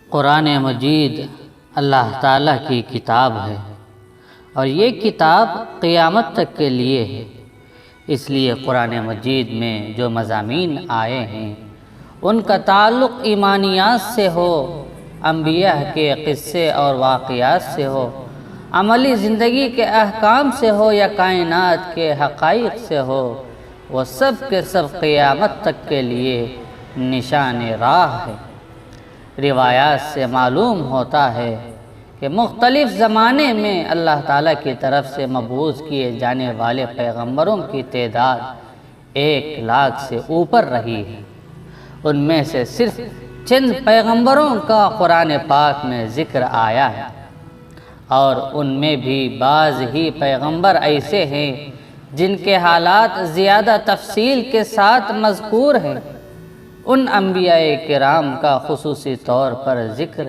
قرآن مجید اللہ تعالیٰ کی کتاب ہے اور یہ کتاب قیامت تک کے لیے ہے۔ اس لیے قرآن مجید میں جو مضامین آئے ہیں ان کا تعلق ایمانیات سے ہو، انبیاء کے قصے اور واقعات سے ہو، عملی زندگی کے احکام سے ہو یا کائنات کے حقائق سے ہو، وہ سب کے سب قیامت تک کے لیے نشان راہ ہے۔ روایات سے معلوم ہوتا ہے کہ مختلف زمانے میں اللہ تعالیٰ کی طرف سے مبعوث کیے جانے والے پیغمبروں کی تعداد 1,00,000 سے اوپر رہی ہے۔ ان میں سے صرف چند پیغمبروں کا قرآن پاک میں ذکر آیا ہے، اور ان میں بھی بعض ہی پیغمبر ایسے ہیں جن کے حالات زیادہ تفصیل کے ساتھ مذکور ہیں۔ ان انبیاء کرام کا خصوصی طور پر ذکر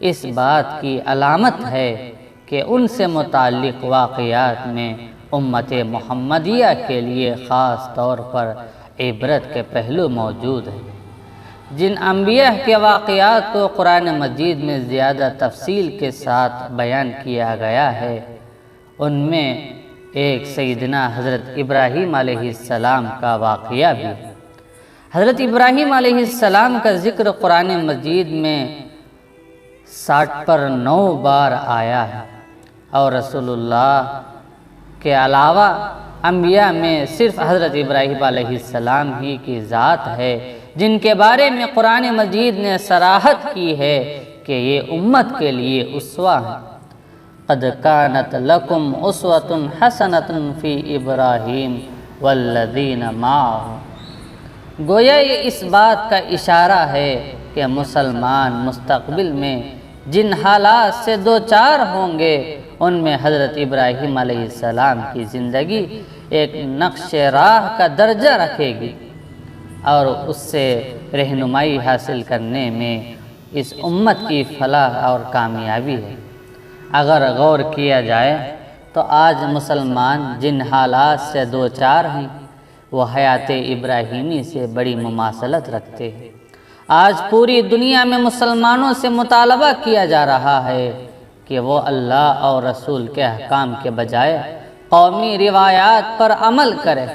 اس بات کی علامت ہے کہ ان سے متعلق واقعات میں امت محمدیہ کے لیے خاص طور پر عبرت کے پہلو موجود ہیں۔ جن انبیاء کے واقعات کو قرآن مجید میں زیادہ تفصیل کے ساتھ بیان کیا گیا ہے، ان میں ایک سیدنا حضرت ابراہیم علیہ السلام کا واقعہ بھی ہے۔ حضرت ابراہیم علیہ السلام کا ذکر قرآن مجید میں 60 پر 9 بار آیا ہے، اور رسول اللہ کے علاوہ انبیاء میں صرف حضرت ابراہیم علیہ السلام ہی کی ذات ہے جن کے بارے میں قرآن مجید نے صراحت کی ہے کہ یہ امت کے لیے اسوہ ہیں۔ قد کانت لکم اسوۃ حسنۃ فی ابراہیم والذین معہ۔ گویا یہ اس بات کا اشارہ ہے کہ مسلمان مستقبل میں جن حالات سے دوچار ہوں گے ان میں حضرت ابراہیم علیہ السلام کی زندگی ایک نقش راہ کا درجہ رکھے گی، اور اس سے رہنمائی حاصل کرنے میں اس امت کی فلاح اور کامیابی ہے۔ اگر غور کیا جائے تو آج مسلمان جن حالات سے دوچار ہیں وہ حیات ابراہیمی سے بڑی مماثلت رکھتے ہیں۔ آج پوری دنیا میں مسلمانوں سے مطالبہ کیا جا رہا ہے کہ وہ اللہ اور رسول کے احکام کے بجائے قومی روایات پر عمل کرے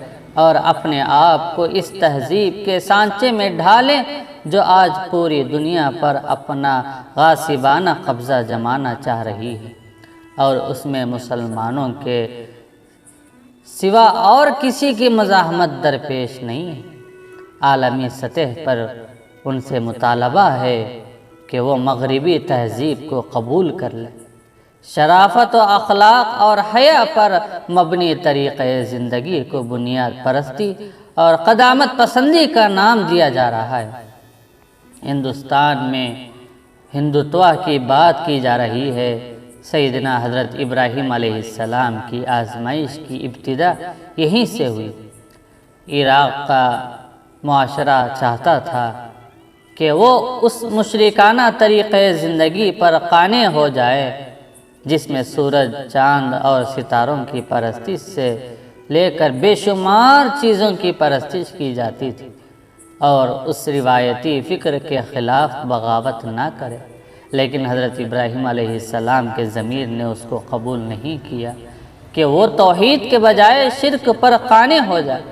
اور اپنے آپ کو اس تہذیب کے سانچے میں ڈھالیں جو آج پوری دنیا پر اپنا غاصبانہ قبضہ جمانا چاہ رہی ہے، اور اس میں مسلمانوں کے سوا اور کسی کی مزاحمت درپیش نہیں ہے۔ عالمی سطح پر ان سے مطالبہ ہے کہ وہ مغربی تہذیب کو قبول کر لیں۔ شرافت و اخلاق اور حیا پر مبنی طریقۂ زندگی کو بنیاد پرستی اور قدامت پسندی کا نام دیا جا رہا ہے۔ ہندوستان میں ہندوتوا کی بات کی جا رہی ہے۔ سیدنا حضرت ابراہیم علیہ السلام کی آزمائش کی ابتدا یہیں سے ہوئی۔ عراق کا معاشرہ چاہتا تھا کہ وہ اس مشرکانہ طریقۂ زندگی پر قانع ہو جائے جس میں سورج، چاند اور ستاروں کی پرستش سے لے کر بے شمار چیزوں کی پرستش کی جاتی تھی، اور اس روایتی فکر کے خلاف بغاوت نہ کرے۔ لیکن حضرت ابراہیم علیہ السلام کے ضمیر نے اس کو قبول نہیں کیا کہ وہ توحید کے بجائے شرک پر قانع ہو جائے۔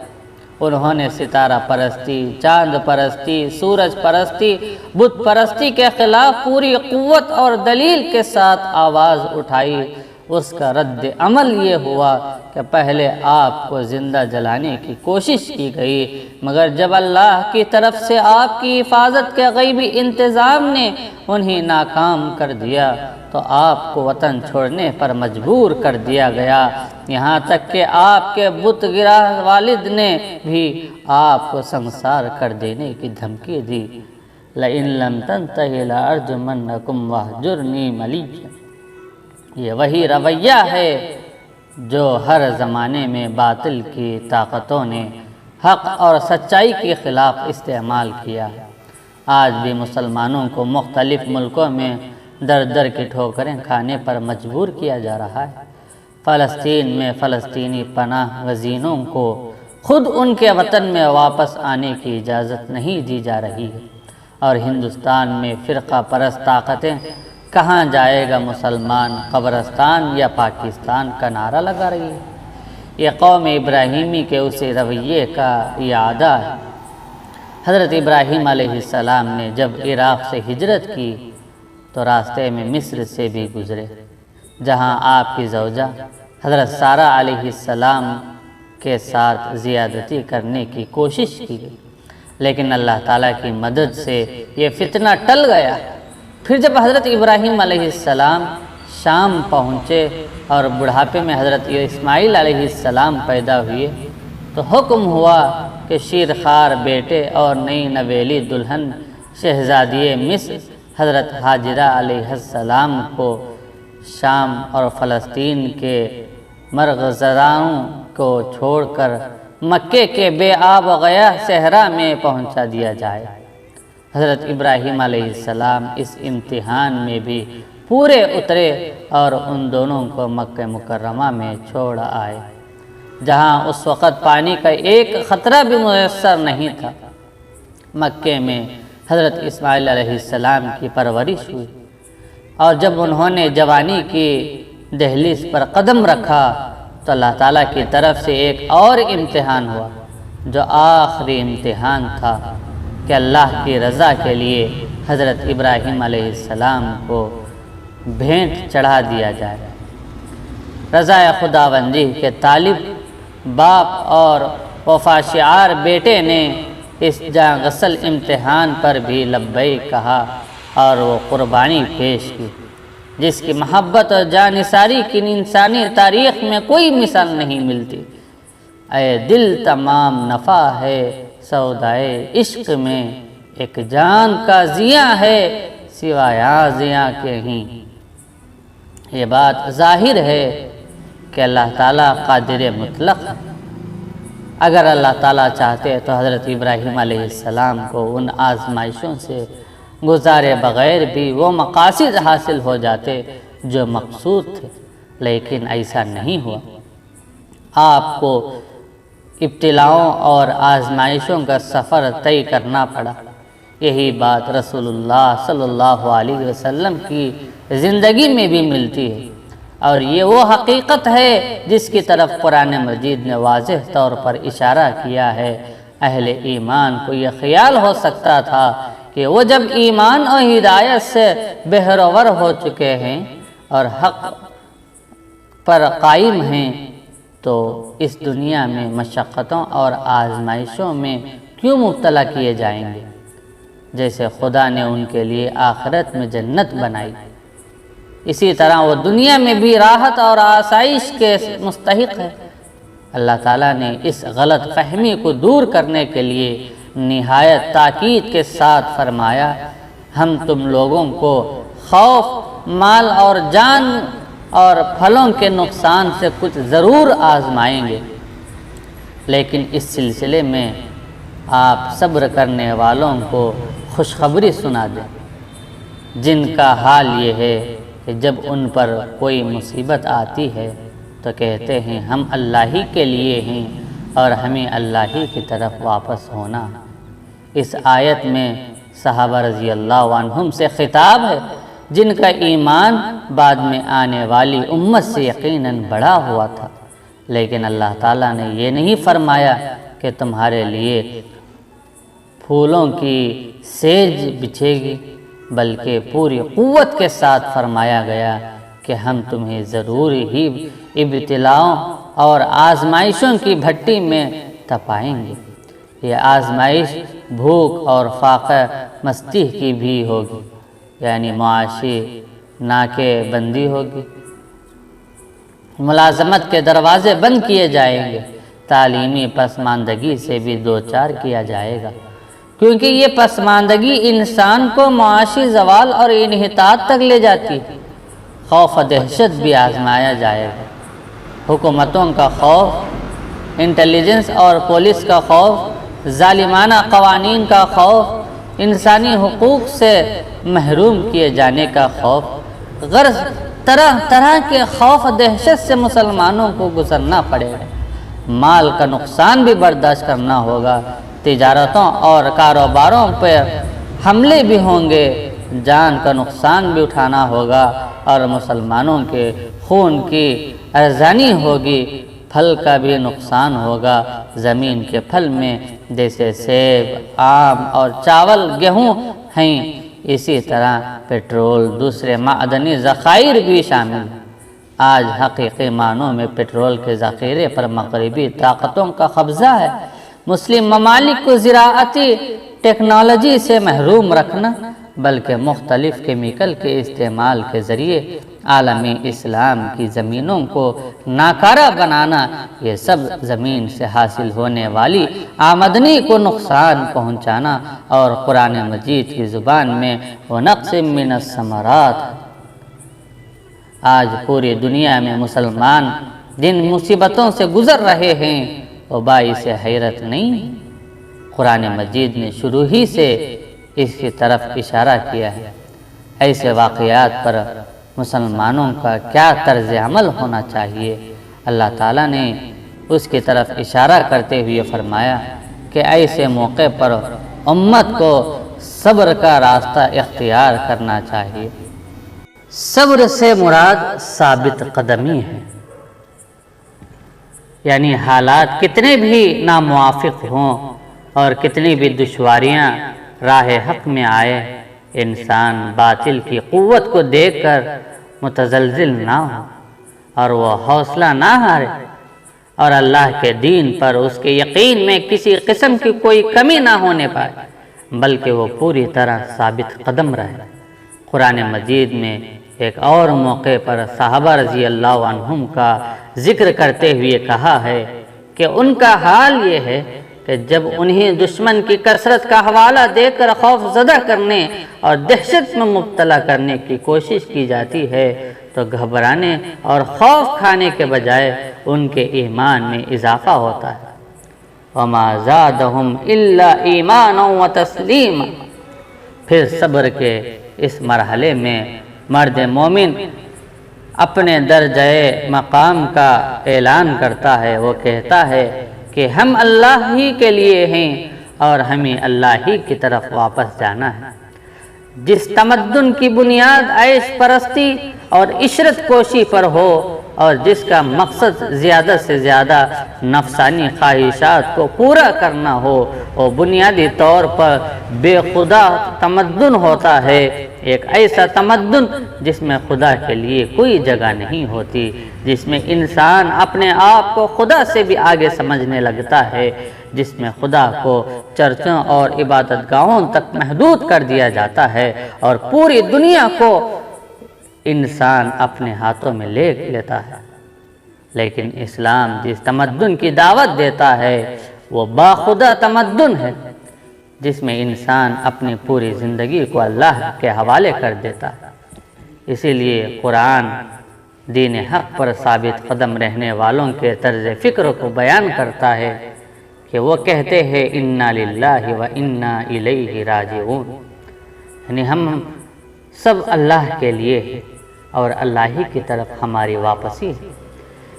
انہوں نے ستارہ پرستی، چاند پرستی، سورج پرستی، بت پرستی کے خلاف پوری قوت اور دلیل کے ساتھ آواز اٹھائی۔ اس کا رد عمل یہ ہوا کہ پہلے آپ کو زندہ جلانے کی کوشش کی گئی، مگر جب اللہ کی طرف سے آپ کی حفاظت کے غیبی انتظام نے انہیں ناکام کر دیا تو آپ کو وطن چھوڑنے پر مجبور کر دیا گیا، یہاں تک کہ آپ کے بت گراہ والد نے بھی آپ کو سنسار کر دینے کی دھمکی دی۔ لَإِن لَّمْ تَنْتَهِ لَأَرْجُمَنَّكُمْ وَاهْجُرْنِي مَلِيًّا۔ یہ وہی رویہ ہے جو ہر زمانے میں باطل کی طاقتوں نے حق اور سچائی کے خلاف استعمال کیا ہے۔ آج بھی مسلمانوں کو مختلف ملکوں میں در در کی ٹھوکریں کھانے پر مجبور کیا جا رہا ہے۔ فلسطین میں فلسطینی پناہ گزینوں کو خود ان کے وطن میں واپس آنے کی اجازت نہیں دی جا رہی ہے، اور ہندوستان میں فرقہ پرست طاقتیں کہاں جائے گا مسلمان، قبرستان یا پاکستان کا نعرہ لگا رہی ہے۔ یہ قوم ابراہیمی کے اسی رویے کا اعادہ ہے۔ حضرت ابراہیم علیہ السلام نے جب عراق سے ہجرت کی تو راستے میں مصر سے بھی گزرے، جہاں آپ کی زوجہ حضرت سارہ علیہ السلام کے ساتھ زیادتی کرنے کی کوشش کی گئی، لیکن اللہ تعالیٰ کی مدد سے یہ فتنہ ٹل گیا۔ پھر جب حضرت ابراہیم علیہ السلام شام پہنچے اور بڑھاپے میں حضرت اسماعیل علیہ السلام پیدا ہوئے تو حکم ہوا کہ شیرخوار بیٹے اور نئی نویلی دلہن شہزادی مصر حضرت ہاجرہ علیہ السلام کو شام اور فلسطین کے مرغزراؤں کو چھوڑ کر مکے کے بے آب و گیا صحرا میں پہنچا دیا جائے۔ حضرت ابراہیم علیہ السلام اس امتحان میں بھی پورے اترے اور ان دونوں کو مکہ مکرمہ میں چھوڑ آئے، جہاں اس وقت پانی کا ایک خطرہ بھی میسر نہیں تھا۔ مکے میں حضرت اسماعیل علیہ السلام کی پرورش ہوئی، اور جب انہوں نے جوانی کی دہلیز پر قدم رکھا تو اللہ تعالیٰ کی طرف سے ایک اور امتحان ہوا، جو آخری امتحان تھا کہ اللہ کی رضا کے لیے حضرت ابراہیم علیہ السلام کو بھینٹ چڑھا دیا جائے۔ رضا خداوندی کے طالب باپ اور وفا شعار بیٹے نے اس جاں غسل امتحان پر بھی لبیک کہا اور وہ قربانی پیش کی، جس کی محبت اور جانثاری کی انسانی تاریخ میں کوئی مثال نہیں ملتی۔ اے دل تمام نفع ہے سودائے عشق میں، ایک جان کا زیاں ہے سوائے زیاں کے ہی۔ یہ بات ظاہر ہے کہ اللہ تعالیٰ قادر مطلق ہے۔ اگر اللہ تعالیٰ چاہتے تو حضرت ابراہیم علیہ السلام کو ان آزمائشوں سے گزارے بغیر بھی وہ مقاصد حاصل ہو جاتے جو مقصود تھے، لیکن ایسا نہیں ہوا۔ آپ کو ابتلاؤں اور آزمائشوں کا سفر طے کرنا پڑا۔ یہی بات رسول اللہ صلی اللہ علیہ وسلم کی زندگی میں بھی ملتی ہے، اور یہ وہ حقیقت ہے جس کی طرف قرآن مجید نے واضح طور پر اشارہ کیا ہے۔ اہل ایمان کو یہ خیال ہو سکتا تھا کہ وہ جب ایمان اور ہدایت سے بہرور ہو چکے ہیں اور حق پر قائم ہیں تو اس دنیا میں مشقتوں اور آزمائشوں میں کیوں مبتلا کیے جائیں گے، جیسے خدا نے ان کے لیے آخرت میں جنت بنائی، اسی طرح وہ دنیا میں بھی راحت اور آسائش کے مستحق ہے۔ اللہ تعالیٰ نے اس غلط فہمی کو دور کرنے کے لیے نہایت تاکید کے ساتھ فرمایا، ہم تم لوگوں کو خوف، مال اور جان اور پھلوں کے نقصان سے کچھ ضرور آزمائیں گے، لیکن اس سلسلے میں آپ صبر کرنے والوں کو خوشخبری سنا دیں، جن کا حال یہ ہے کہ جب ان پر کوئی مصیبت آتی ہے تو کہتے ہیں ہم اللہ ہی کے لیے ہیں اور ہمیں اللہ ہی کی طرف واپس ہونا۔ اس آیت میں صحابہ رضی اللہ عنہم سے خطاب ہے، جن کا ایمان بعد میں آنے والی امت سے یقیناً بڑھا ہوا تھا، لیکن اللہ تعالیٰ نے یہ نہیں فرمایا کہ تمہارے لیے پھولوں کی سیج بچھے گی، بلکہ پوری قوت کے ساتھ فرمایا گیا کہ ہم تمہیں ضرور ہی ابتلاؤں اور آزمائشوں کی بھٹی میں تپائیں گے۔ یہ آزمائش بھوک اور فاقہ مستی کی بھی ہوگی، یعنی معاشی ناکے بندی ہوگی، ملازمت کے دروازے بند کیے جائیں گے، تعلیمی پسماندگی سے بھی دوچار کیا جائے گا، کیونکہ یہ پسماندگی انسان کو معاشی زوال اور انحطاط تک لے جاتی ہے۔ خوف و دہشت بھی آزمایا جائے گا، حکومتوں کا خوف، انٹیلیجنس اور پولیس کا خوف، ظالمانہ قوانین کا خوف، انسانی حقوق سے محروم کیے جانے کا خوف، غرض طرح طرح کے خوف و دہشت سے مسلمانوں کو گزرنا پڑے گا۔ مال کا نقصان بھی برداشت کرنا ہوگا، تجارتوں اور کاروباروں پر حملے بھی ہوں گے، جان کا نقصان بھی اٹھانا ہوگا اور مسلمانوں کے خون کی ارزانی ہوگی، پھل کا بھی نقصان ہوگا۔ زمین کے پھل میں جیسے سیب، آم اور چاول، گیہوں ہیں، اسی طرح پیٹرول، دوسرے معدنی ذخائر بھی شامل ہیں۔ آج حقیقی معنوں میں پیٹرول کے ذخیرے پر مغربی طاقتوں کا قبضہ ہے۔ مسلم ممالک کو زراعتی ٹیکنالوجی سے محروم رکھنا، بلکہ مختلف کیمیکل کے استعمال کے ذریعے عالمی اسلام کی زمینوں کو ناکارہ بنانا، یہ سب زمین سے حاصل ہونے والی آمدنی کو نقصان پہنچانا اور قرآن مجید کی زبان میں وَنَقْصٍ مِّنَ الثَّمَرَاتِ۔ آج پوری دنیا میں مسلمان جن مصیبتوں سے گزر رہے ہیں وہ باعث حیرت نہیں۔ قرآن مجید نے شروع ہی سے اس کی طرف اشارہ کیا ہے۔ ایسے واقعات پر مسلمانوں کا کیا طرز عمل ہونا چاہیے؟ اللہ تعالیٰ نے اس کی طرف اشارہ کرتے ہوئے فرمایا کہ ایسے موقع پر امت کو صبر کا راستہ اختیار کرنا چاہیے۔ صبر سے مراد ثابت قدمی ہے، یعنی حالات کتنے بھی ناموافق ہوں اور کتنی بھی دشواریاں راہ حق میں آئے، انسان باطل کی قوت کو دیکھ کر متزلزل نہ ہو اور وہ حوصلہ نہ ہارے، اور اللہ کے دین پر اس کے یقین میں کسی قسم کی کوئی کمی نہ ہونے پائے، بلکہ وہ پوری طرح ثابت قدم رہے۔ قرآن مجید میں ایک اور موقع پر صحابہ رضی اللہ عنہم کا ذکر کرتے ہوئے کہا ہے کہ ان کا حال یہ ہے کہ جب انہیں دشمن کی کثرت کا حوالہ دے کر خوف زدہ کرنے اور دہشت میں مبتلا کرنے کی کوشش کی جاتی ہے تو گھبرانے اور خوف کھانے کے بجائے ان کے ایمان میں اضافہ ہوتا ہے۔ وَمَا زَادَهُمْ إِلَّا إِيمَانًا وَتَسْلِيمًا۔ پھر صبر کے اس مرحلے میں مرد مومن اپنے درجہ مقام کا اعلان کرتا ہے۔ وہ کہتا ہے کہ ہم اللہ ہی کے لیے ہیں اور ہمیں اللہ ہی کی طرف واپس جانا ہے۔ جس تمدن کی بنیاد عیش پرستی اور عشرت کوشی پر ہو اور جس کا مقصد زیادہ سے زیادہ نفسانی خواہشات کو پورا کرنا ہو، وہ بنیادی طور پر بے خدا تمدن ہوتا ہے۔ ایک ایسا تمدن جس میں خدا کے لیے کوئی جگہ نہیں ہوتی، جس میں انسان اپنے آپ کو خدا سے بھی آگے سمجھنے لگتا ہے، جس میں خدا کو چرچوں اور عبادت گاہوں تک محدود کر دیا جاتا ہے اور پوری دنیا کو انسان اپنے ہاتھوں میں لے لیتا ہے۔ لیکن اسلام جس تمدن کی دعوت دیتا ہے وہ باخدا تمدن ہے، جس میں انسان اپنی پوری زندگی کو اللہ کے حوالے کر دیتا ہے۔ اسی لیے قرآن دین حق پر ثابت قدم رہنے والوں کے طرز فکر کو بیان کرتا ہے کہ وہ کہتے ہیں اِنَّا لِلَّهِ وَإِنَّا إِلَيْهِ راجعون، یعنی ہم سب اللہ کے لیے ہیں اور اللہ ہی کی طرف ہماری واپسی ہے۔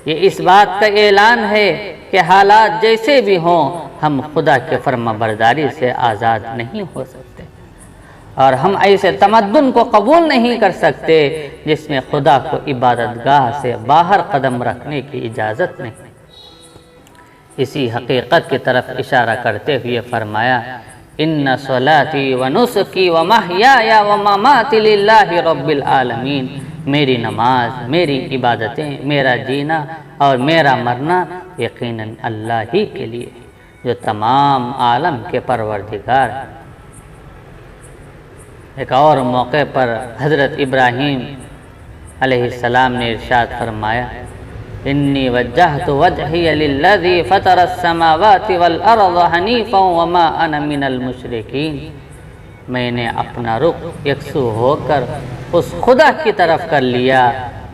یہ اس بات کا اعلان ہے کہ حالات جیسے بھی ہوں ہم خدا کے فرما برداری سے آزاد نہیں ہو سکتے، اور ہم ایسے تمدن کو قبول نہیں کر سکتے جس میں خدا کو عبادت گاہ سے باہر قدم رکھنے کی اجازت نہیں۔ اسی حقیقت کی طرف اشارہ کرتے ہوئے فرمایا ان صلاتی و نسکی و محیایا و مماتی للہ رب العالمین، میری نماز، میری عبادتیں، میرا جینا اور میرا مرنا یقیناً اللہ ہی کے لیے جو تمام عالم کے پروردگار ہے۔ ایک اور موقع پر حضرت ابراہیم علیہ السلام نے ارشاد فرمایا انی وجہت وجہی للذی فطر السماوات والارض حنیفا وما انا من المشرکین، میں نے اپنا رخ یکسو ہو کر اس خدا کی طرف کر لیا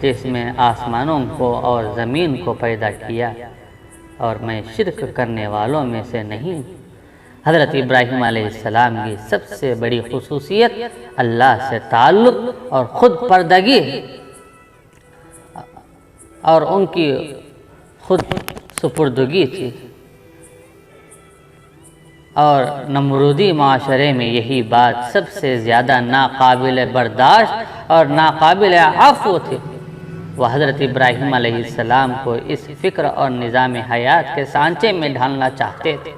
جس میں آسمانوں کو اور زمین کو پیدا کیا، اور میں شرک کرنے والوں میں سے نہیں۔ حضرت ابراہیم علیہ السلام کی سب سے بڑی خصوصیت اللہ سے تعلق اور خود پردگی ہے، اور ان کی خود سپردگی تھی، اور نمرودی معاشرے میں یہی بات سب سے زیادہ ناقابل برداشت اور ناقابل عفو تھی۔ وہ حضرت ابراہیم علیہ السلام کو اس فکر اور نظام حیات کے سانچے میں ڈھالنا چاہتے تھے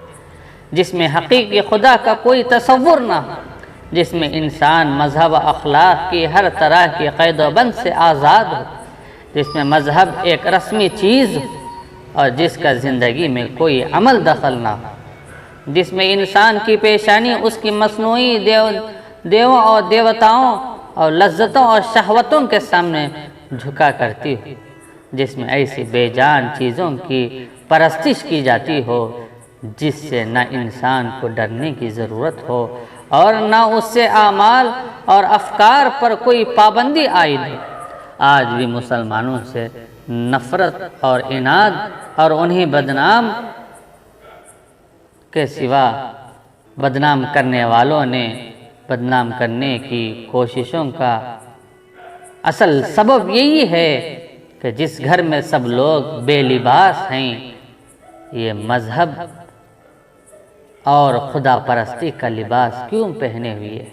جس میں حقیقی خدا کا کوئی تصور نہ ہو، جس میں انسان مذہب و اخلاق کی ہر طرح کی قید و بند سے آزاد ہو، جس میں مذہب ایک رسمی چیز ہو اور جس کا زندگی میں کوئی عمل دخل نہ ہو، جس میں انسان کی پیشانی اس کی مصنوعی دیووں اور دیوتاؤں اور لذتوں اور شہوتوں کے سامنے جھکا کرتی ہو، جس میں ایسی بے جان چیزوں کی پرستش کی جاتی ہو جس سے نہ انسان کو ڈرنے کی ضرورت ہو اور نہ اس سے اعمال اور افکار پر کوئی پابندی عائد ہو۔ آج بھی مسلمانوں سے نفرت اور عناد اور انہیں بدنام کے سوا بدنام کرنے والوں نے بدنام کرنے کی کوششوں کا اصل سبب یہی ہے کہ جس گھر میں سب لوگ بے لباس ہیں، یہ مذہب اور خدا پرستی کا لباس کیوں پہنے ہوئے؟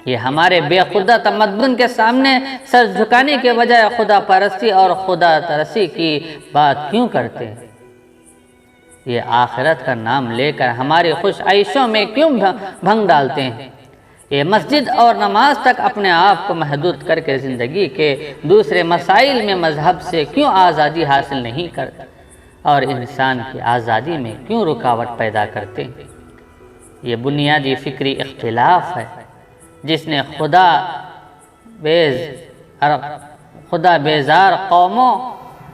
یہ ہمارے بے خدا تمدن کے سامنے سر جھکانے کے بجائے خدا پرستی اور خدا ترسی کی بات کیوں کرتے ہیں؟ یہ آخرت کا نام لے کر ہماری خوش عیشوں میں کیوں بھنگ ڈالتے ہیں؟ یہ مسجد اور نماز تک اپنے آپ کو محدود کر کے زندگی کے دوسرے مسائل میں مذہب سے کیوں آزادی حاصل نہیں کرتے اور انسان کی آزادی میں کیوں رکاوٹ پیدا کرتے ہیں؟ یہ بنیادی فکری اختلاف ہے جس نے خدا بیزار قوموں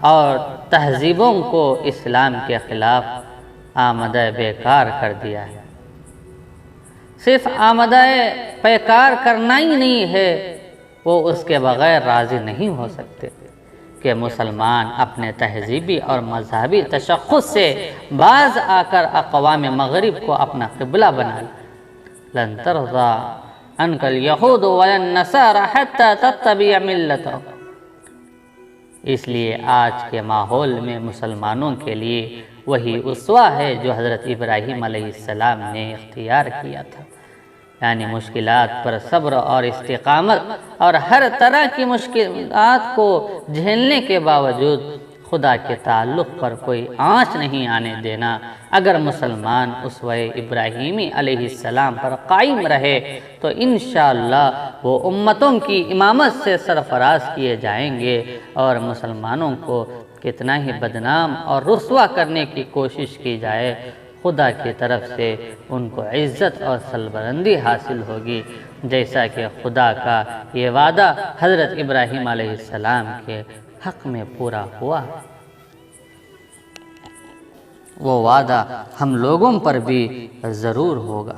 اور تہذیبوں کو اسلام کے خلاف آمدہ بیکار کر دیا ہے۔ صرف آمدہ بیکار کرنا ہی نہیں ہے، وہ اس کے بغیر راضی نہیں ہو سکتے کہ مسلمان اپنے تہذیبی اور مذہبی تشخص سے باز آ کر اقوام مغرب کو اپنا قبلہ بنا لے۔ لن ترضى عنك اليهود ولا النصارى حتى تتبع ملتهم۔ اس لیے آج کے ماحول میں مسلمانوں کے لیے وہی اسوہ ہے جو حضرت ابراہیم علیہ السلام نے اختیار کیا تھا، یعنی مشکلات پر صبر اور استقامت اور ہر طرح کی مشکلات کو جھیلنے کے باوجود خدا کے تعلق پر کوئی آنچ نہیں آنے دینا۔ اگر مسلمان اسوہ ابراہیمی علیہ السلام پر قائم رہے تو انشاءاللہ وہ امتوں کی امامت سے سرفراز کیے جائیں گے، اور مسلمانوں کو کتنا ہی بدنام اور رسوا کرنے کی کوشش کی جائے، خدا کی طرف سے ان کو عزت اور سربلندی حاصل ہوگی، جیسا کہ خدا کا یہ وعدہ حضرت ابراہیم علیہ السلام کے حق میں پورا ہوا۔ وہ وعدہ ہم لوگوں پر بھی ضرور ہوگا۔